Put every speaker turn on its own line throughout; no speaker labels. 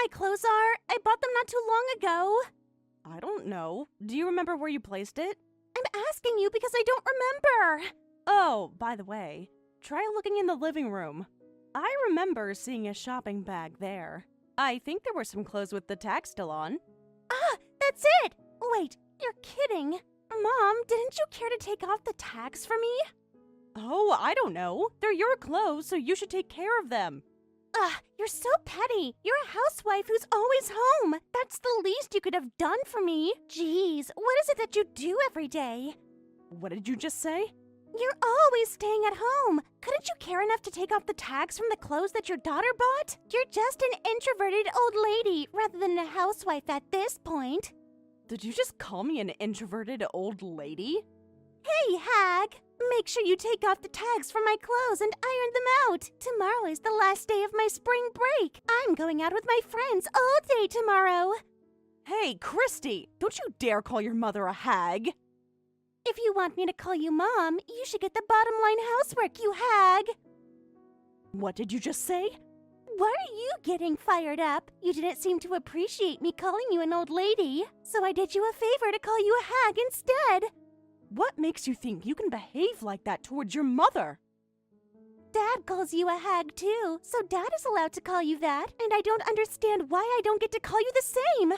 my clothes are? I bought them not too long ago.
I don't know. Do you remember where you placed it?
I'm asking you because I don't remember.
Oh, by the way, try looking in the living room. I remember seeing a shopping bag there. I think there were some clothes with the tag still on.
Ah, that's it! Wait, you're kidding. Mom, didn't you care to take off the tags for me?
Oh, I don't know. They're your clothes, so you should take care of them.
Ugh, you're so petty. You're a housewife who's always home. That's the least you could have done for me. Jeez, what is it that you do every day?
What did you just say?
You're always staying at home. Couldn't you care enough to take off the tags from the clothes that your daughter bought? You're just an introverted old lady rather than a housewife at this point.
Did you just call me an introverted old lady?
Hey, hag! Make sure you take off the tags from my clothes and iron them out. Tomorrow is the last day of my spring break. I'm going out with my friends all day tomorrow.
Hey, Christy! Don't you dare call your mother a hag!
If you want me to call you Mom, you should get the bottom line housework, you hag!
What did you just say?
Why are you getting fired up? You didn't seem to appreciate me calling you an old lady, so I did you a favor to call you a hag instead.
What makes you think you can behave like that towards your mother?
Dad calls you a hag too, so Dad is allowed to call you that, and I don't understand why I don't get to call you the same.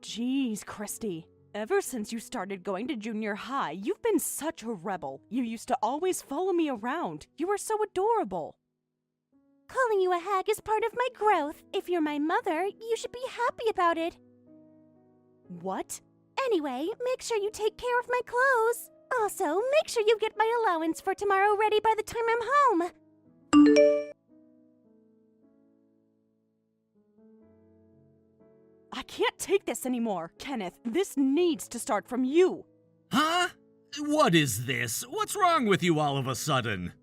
Jeez, Christy. Ever since you started going to junior high, you've been such a rebel. You used to always follow me around. You were so adorable.
Calling you a hag is part of my growth. If you're my mother, you should be happy about it.
What?
Anyway, make sure you take care of my clothes. Also, make sure you get my allowance for tomorrow ready by the time I'm home.
I can't take this anymore. Kenneth, this needs to start from you.
Huh? What is this? What's wrong with you all of a sudden?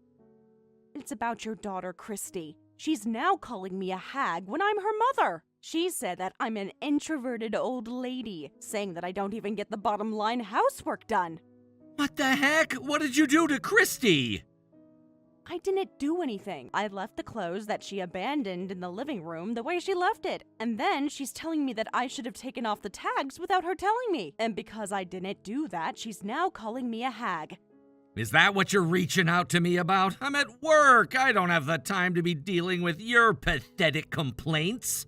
It's about your daughter, Christy. She's now calling me a hag when I'm her mother. She said that I'm an introverted old lady, saying that I don't even get the bottom line housework done.
What the heck? What did you do to Christy?
I didn't do anything. I left the clothes that she abandoned in the living room the way she left it. And then she's telling me that I should have taken off the tags without her telling me. And because I didn't do that, she's now calling me a hag.
Is that what you're reaching out to me about? I'm at work. I don't have the time to be dealing with your pathetic complaints.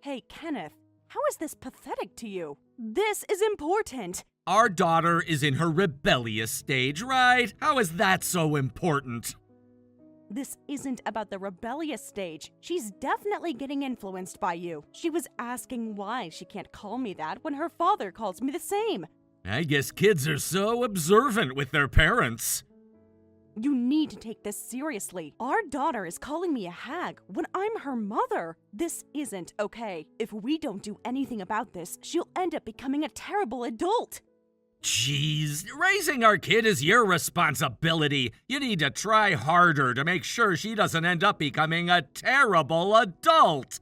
Hey, Kenneth, how is this pathetic to you? This is important.
Our daughter is in her rebellious stage, right? How is that so important?
This isn't about the rebellious stage. She's definitely getting influenced by you. She was asking why she can't call me that when her father calls me the same.
I guess kids are so observant with their parents.
You need to take this seriously. Our daughter is calling me a hag when I'm her mother. This isn't okay. If we don't do anything about this, she'll end up becoming a terrible adult.
Jeez, raising our kid is your responsibility. You need to try harder to make sure she doesn't end up becoming a terrible adult.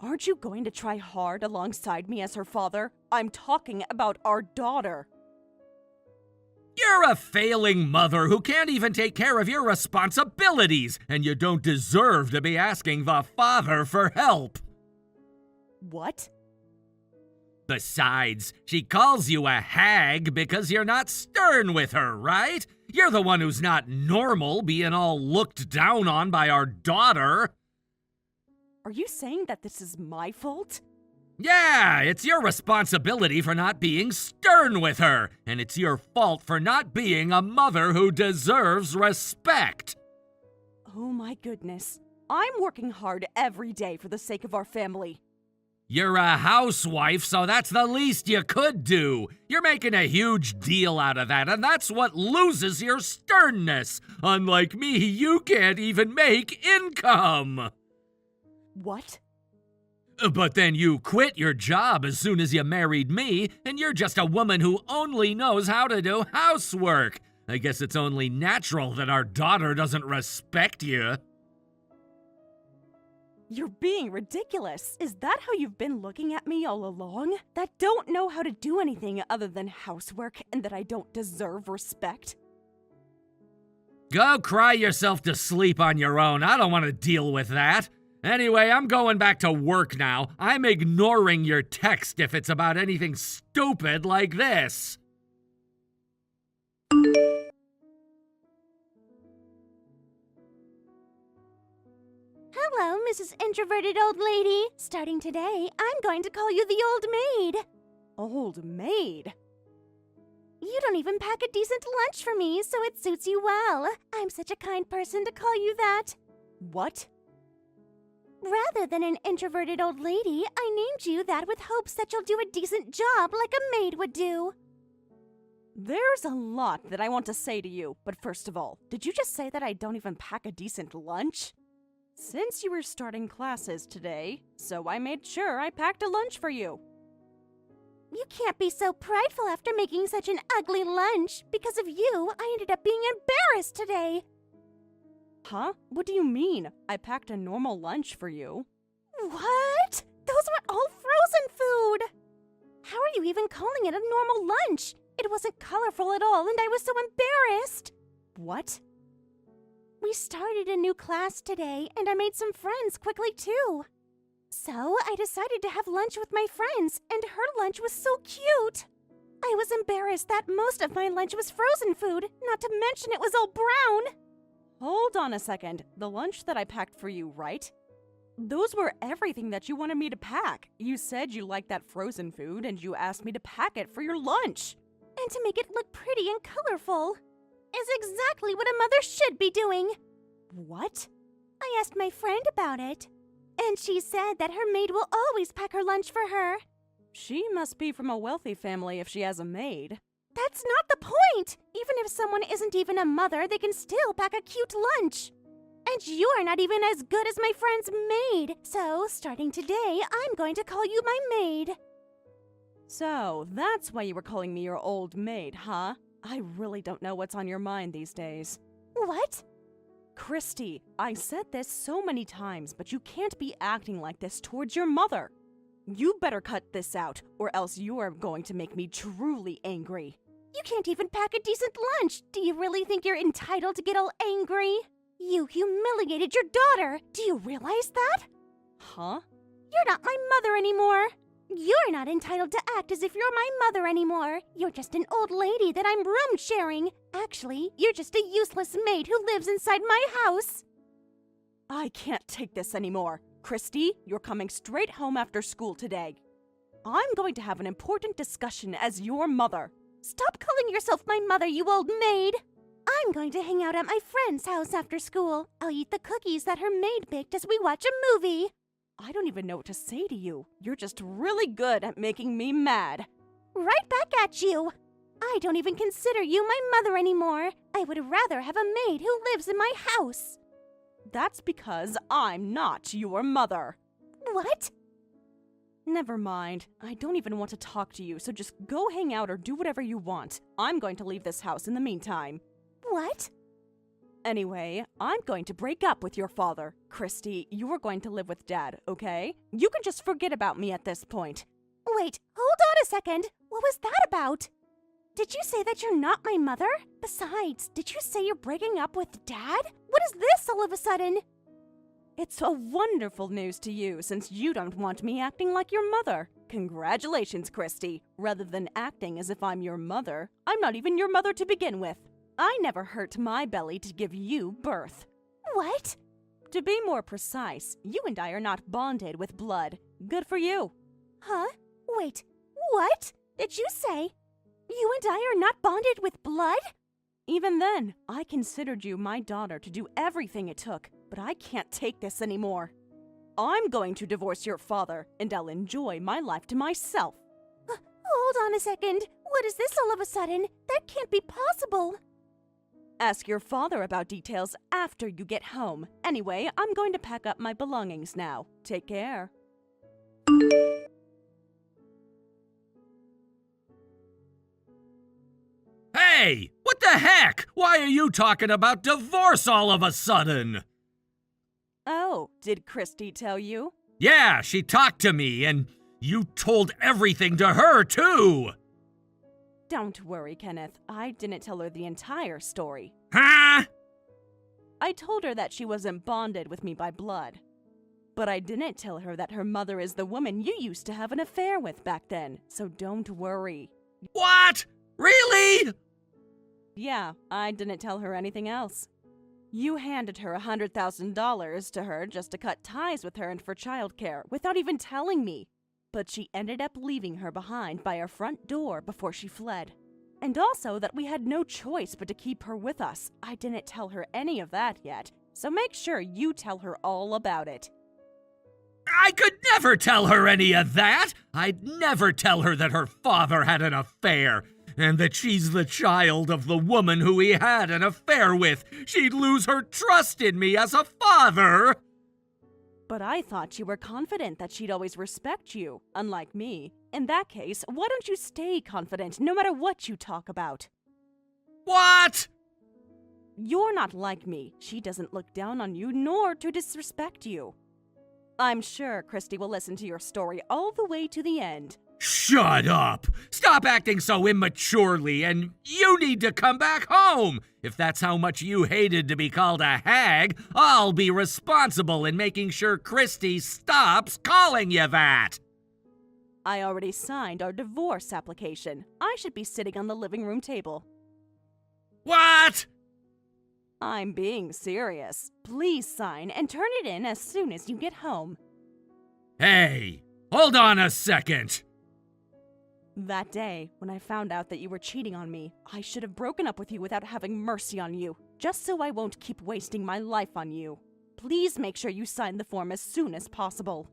Aren't you going to try hard alongside me as her father? I'm talking about our daughter.
You're a failing mother who can't even take care of your responsibilities, and you don't deserve to be asking the father for help.
What?
Besides, she calls you a hag because you're not stern with her, right? You're the one who's not normal, being all looked down on by our daughter.
Are you saying that this is my fault?
Yeah, it's your responsibility for not being stern with her, and it's your fault for not being a mother who deserves respect.
Oh my goodness. I'm working hard every day for the sake of our family.
You're a housewife, so that's the least you could do. You're making a huge deal out of that, and that's what loses your sternness. Unlike me, you can't even make income.
What?
But then you quit your job as soon as you married me, and you're just a woman who only knows how to do housework. I guess it's only natural that our daughter doesn't respect you.
You're being ridiculous. Is that how you've been looking at me all along? That don't know how to do anything other than housework and that I don't deserve respect?
Go cry yourself to sleep on your own. I don't want to deal with that. Anyway, I'm going back to work now. I'm ignoring your text if it's about anything stupid like this.
Hello, Mrs. Introverted Old Lady. Starting today, I'm going to call you the Old Maid.
Old maid?
You don't even pack a decent lunch for me, so it suits you well. I'm such a kind person to call you that.
What?
Rather than an introverted old lady, I named you that with hopes that you'll do a decent job like a maid would do.
There's a lot that I want to say to you, but first of all, did you just say that I don't even pack a decent lunch? Since you were starting classes today, so I made sure I packed a lunch for you.
You can't be so prideful after making such an ugly lunch. Because of you, I ended up being embarrassed today.
Huh? What do you mean? I packed a normal lunch for you.
What? Those were all frozen food! How are you even calling it a normal lunch? It wasn't colorful at all, and I was so embarrassed.
What?
We started a new class today, and I made some friends quickly too. So I decided to have lunch with my friends, and her lunch was so cute. I was embarrassed that most of my lunch was frozen food, not to mention it was all brown.
Hold on a second. The lunch that I packed for you, right? Those were everything that you wanted me to pack. You said you liked that frozen food, and you asked me to pack it for your lunch.
And to make it look pretty and colorful is exactly what a mother should be doing.
What?
I asked my friend about it, and she said that her maid will always pack her lunch for her.
She must be from a wealthy family if she has a maid.
That's not the point! Even if someone isn't even a mother, they can still pack a cute lunch. And you're not even as good as my friend's maid. So, starting today, I'm going to call you my maid.
So, that's why you were calling me your old maid, huh? I really don't know what's on your mind these days.
What?
Christy, I said this so many times, but you can't be acting like this towards your mother. You better cut this out, or else you are going to make me truly angry.
You can't even pack a decent lunch. Do you really think you're entitled to get all angry? You humiliated your daughter. Do you realize that?
Huh?
You're not my mother anymore. You're not entitled to act as if you're my mother anymore. You're just an old lady that I'm room sharing. Actually, you're just a useless maid who lives inside my house.
I can't take this anymore. Christy, you're coming straight home after school today. I'm going to have an important discussion as your mother.
Stop calling yourself my mother, you old maid. I'm going to hang out at my friend's house after school. I'll eat the cookies that her maid baked as we watch a movie.
I don't even know what to say to you. You're just really good at making me mad.
Right back at you. I don't even consider you my mother anymore. I would rather have a maid who lives in my house.
That's because I'm not your mother.
What?
Never mind. I don't even want to talk to you, so just go hang out or do whatever you want. I'm going to leave this house in the meantime.
What?
Anyway, I'm going to break up with your father. Christy, you are going to live with Dad, okay? You can just forget about me at this point.
Wait, hold on a second. What was that about? Did you say that you're not my mother? Besides, did you say you're breaking up with Dad? What is this all of a sudden?
It's a wonderful news to you since you don't want me acting like your mother. Congratulations, Christy. Rather than acting as if I'm your mother, I'm not even your mother to begin with. I never hurt my belly to give you birth.
What?
To be more precise, you and I are not bonded with blood. Good for you.
Huh? Wait, what? Did you say you and I are not bonded with blood?
Even then, I considered you my daughter to do everything it took, but I can't take this anymore. I'm going to divorce your father, and I'll enjoy my life to myself.
Hold on a second. What is this all of a sudden? That can't be possible.
Ask your father about details after you get home. Anyway, I'm going to pack up my belongings now. Take care.
Hey, what the heck? Why are you talking about divorce all of a sudden?
Oh, did Christy tell you?
Yeah, she talked to me, and you told everything to her, too.
Don't worry, Kenneth. I didn't tell her the entire story.
Huh?
I told her that she wasn't bonded with me by blood. But I didn't tell her that her mother is the woman you used to have an affair with back then, so don't worry.
What? Really?
Yeah, I didn't tell her anything else. You handed her $100,000 to her just to cut ties with her and for childcare, without even telling me. But she ended up leaving her behind by our front door before she fled. And also that we had no choice but to keep her with us. I didn't tell her any of that yet, so make sure you tell her all about it.
I could never tell her any of that. I'd never tell her that her father had an affair, and that she's the child of the woman who he had an affair with. She'd lose her trust in me as a father.
But I thought you were confident that she'd always respect you, unlike me. In that case, why don't you stay confident no matter what you talk about?
What?
You're not like me. She doesn't look down on you nor to disrespect you. I'm sure Christy will listen to your story all the way to the end.
Shut up! Stop acting so immaturely, and you need to come back home! If that's how much you hated to be called a hag, I'll be responsible in making sure Christy stops calling you that!
I already signed our divorce application. I should be sitting on the living room table.
What?
I'm being serious. Please sign and turn it in as soon as you get home.
Hey, hold on a second!
That day, when I found out that you were cheating on me, I should have broken up with you without having mercy on you, just so I won't keep wasting my life on you. Please make sure you sign the form as soon as possible.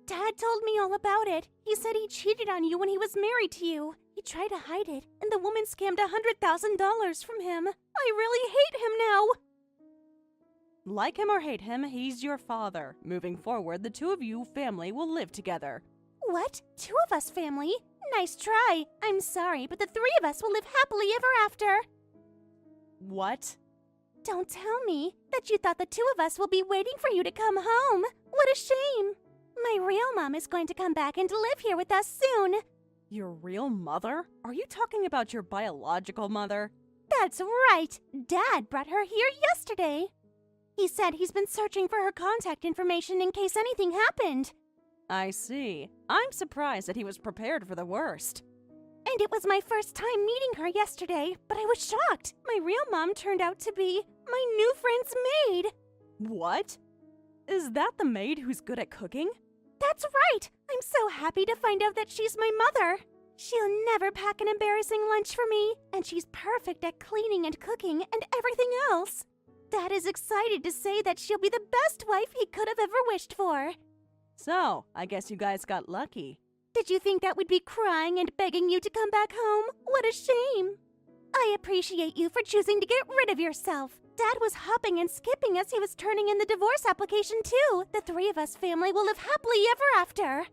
Dad told me all about it. He said he cheated on you when he was married to you. He tried to hide it, and the woman scammed $100,000 from him. I really hate him now.
Like him or hate him, he's your father. Moving forward, the two of you family will live together.
What? Two of us family? Nice try. I'm sorry, but the three of us will live happily ever after.
What?
Don't tell me that you thought the two of us will be waiting for you to come home. What a shame. My real mom is going to come back and live here with us soon.
Your real mother? Are you talking about your biological mother?
That's right. Dad brought her here yesterday. He said he's been searching for her contact information in case anything happened.
I see. I'm surprised that he was prepared for the worst.
And it was my first time meeting her yesterday, but I was shocked. My real mom turned out to be my new friend's maid.
What? Is that the maid who's good at cooking?
That's right! I'm so happy to find out that she's my mother. She'll never pack an embarrassing lunch for me, and she's perfect at cleaning and cooking and everything else. Dad is excited to say that she'll be the best wife he could have ever wished for.
So, I guess you guys got lucky.
Did you think that we'd be crying and begging you to come back home? What a shame. I appreciate you for choosing to get rid of yourself. Dad was hopping and skipping as he was turning in the divorce application, too. The three of us family will live happily ever after.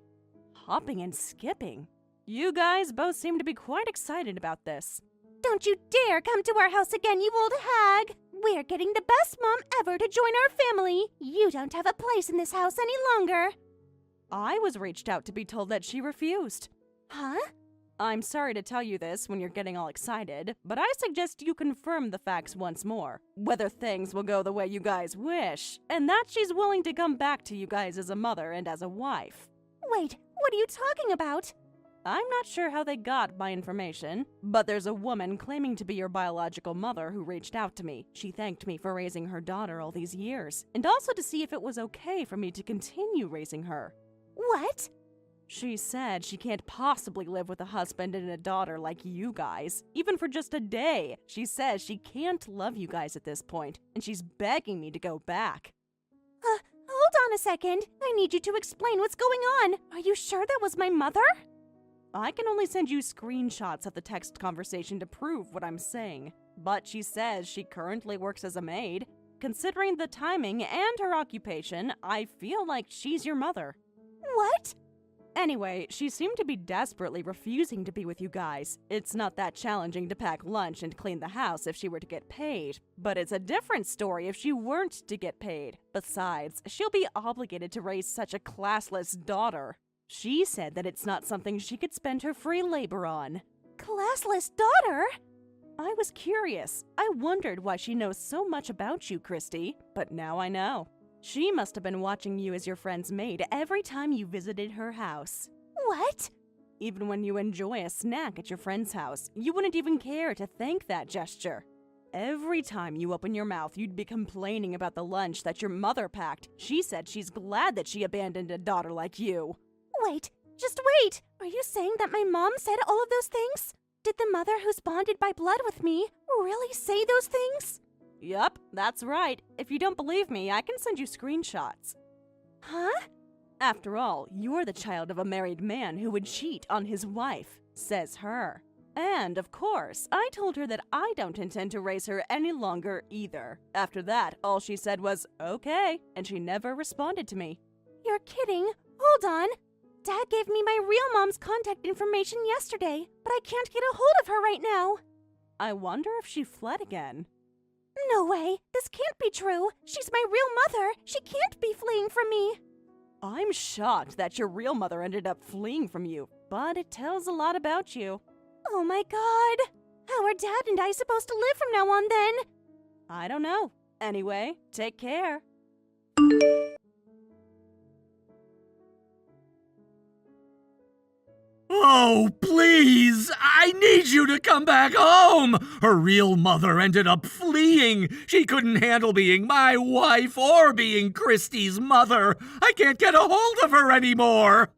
Hopping and skipping? You guys both seem to be quite excited about this.
Don't you dare come to our house again, you old hag! We're getting the best mom ever to join our family. You don't have a place in this house any longer.
I was reached out to be told that she refused.
Huh?
I'm sorry to tell you this when you're getting all excited, but I suggest you confirm the facts once more. Whether things will go the way you guys wish, and that she's willing to come back to you guys as a mother and as a wife.
Wait, what are you talking about?
I'm not sure how they got my information, but there's a woman claiming to be your biological mother who reached out to me. She thanked me for raising her daughter all these years, and also to see if it was okay for me to continue raising her.
What?
She said she can't possibly live with a husband and a daughter like you guys, even for just a day. She says she can't love you guys at this point, and she's begging me to go back.
Hold on a second. I need you to explain what's going on. Are you sure that was my mother?
I can only send you screenshots of the text conversation to prove what I'm saying, but she says she currently works as a maid. Considering the timing and her occupation, I feel like she's your mother.
What?
Anyway, she seemed to be desperately refusing to be with you guys. It's not that challenging to pack lunch and clean the house if she were to get paid, but it's a different story if she weren't to get paid. Besides, she'll be obligated to raise such a classless daughter. She said that it's not something she could spend her free labor on.
Classless daughter?
I was curious. I wondered why she knows so much about you, Christy, but now I know. She must have been watching you as your friend's maid every time you visited her house.
What?
Even when you enjoy a snack at your friend's house, you wouldn't even care to thank that gesture. Every time you open your mouth, you'd be complaining about the lunch that your mother packed. She said she's glad that she abandoned a daughter like you.
Wait, just wait! Are you saying that my mom said all of those things? Did the mother who's bonded by blood with me really say those things?
Yup, that's right. If you don't believe me, I can send you screenshots.
Huh?
After all, you're the child of a married man who would cheat on his wife, says her. And, of course, I told her that I don't intend to raise her any longer either. After that, all she said was, okay, and she never responded to me.
You're kidding. Hold on. Dad gave me my real mom's contact information yesterday, but I can't get a hold of her right now.
I wonder if she fled again.
No way. This can't be true. She's my real mother. She can't be fleeing from me.
I'm shocked that your real mother ended up fleeing from you, but it tells a lot about you.
Oh my god. How are Dad and I supposed to live from now on then?
I don't know. Anyway, take care.
Oh, please! I need you to come back home! Her real mother ended up fleeing. She couldn't handle being my wife or being Christy's mother. I can't get a hold of her anymore.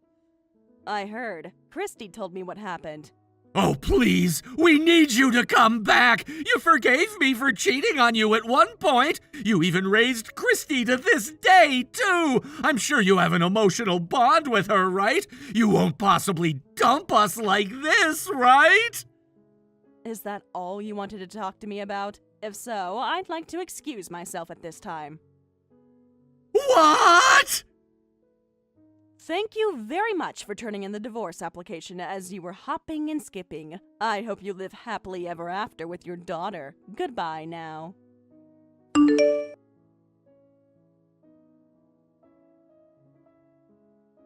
I heard. Christy told me what happened.
Oh, please, we need you to come back. You forgave me for cheating on you at one point. You even raised Christy to this day, too. I'm sure you have an emotional bond with her, right? You won't possibly dump us like this, right?
Is that all you wanted to talk to me about? If so, I'd like to excuse myself at this time.
What?
Thank you very much for turning in the divorce application as you were hopping and skipping. I hope you live happily ever after with your daughter. Goodbye now.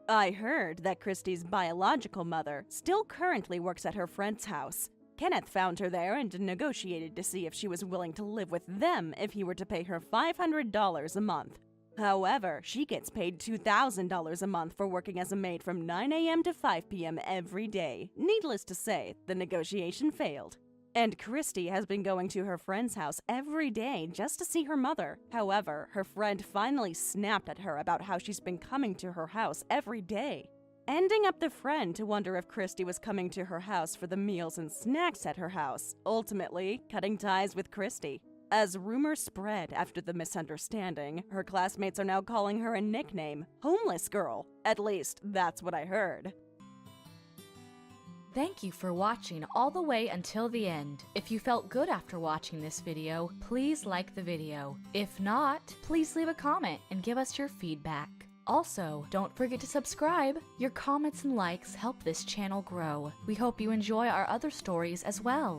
I heard that Christy's biological mother still currently works at her friend's house. Kenneth found her there and negotiated to see if she was willing to live with them if he were to pay her $500 a month. However, she gets paid $2,000 a month for working as a maid from 9 a.m. to 5 p.m. every day. Needless to say, the negotiation failed. And Christy has been going to her friend's house every day just to see her mother. However, her friend finally snapped at her about how she's been coming to her house every day, ending up the friend to wonder if Christy was coming to her house for the meals and snacks at her house, ultimately cutting ties with Christy. As rumors spread after the misunderstanding, her classmates are now calling her a nickname, Homeless Girl. At least, that's what I heard.
Thank you for watching all the way until the end. If you felt good after watching this video, please like the video. If not, please leave a comment and give us your feedback. Also, don't forget to subscribe. Your comments and likes help this channel grow. We hope you enjoy our other stories as well.